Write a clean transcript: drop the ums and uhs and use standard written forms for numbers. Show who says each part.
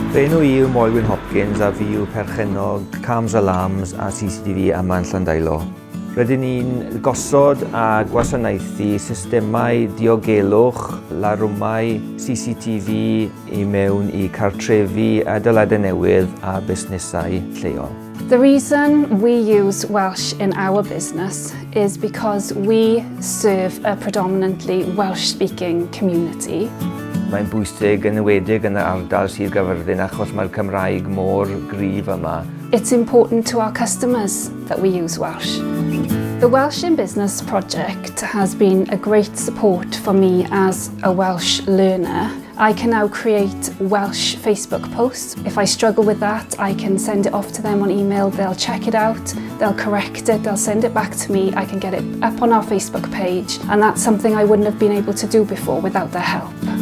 Speaker 1: Fy enw I yw Moelwyn Hopkins a fi yw perchennog Cams Alarms a CCTV ym Llandailo. Rydyn ni'n gosod a gwasanaethu systemau diogelwch, larwmau CCTV I mewn I cartrefi adeiladau newydd a busnesau lleol.
Speaker 2: The reason we use Welsh in our business is because we serve a predominantly Welsh-speaking community.
Speaker 1: Mae'n bwysig yn enwedig yn yr ardal Sir Gafyrddin achos mae'r Cymraeg mor gryf yma.
Speaker 2: It's important to our customers that we use Welsh. The Welsh in Business project has been a great support for me as a Welsh learner. I can now create Welsh Facebook posts. If I struggle with that, I can send it off to them on email. They'll check it out, they'll correct it, they'll send it back to me. I can get it up on our Facebook page, and that's something I wouldn't have been able to do before without their help.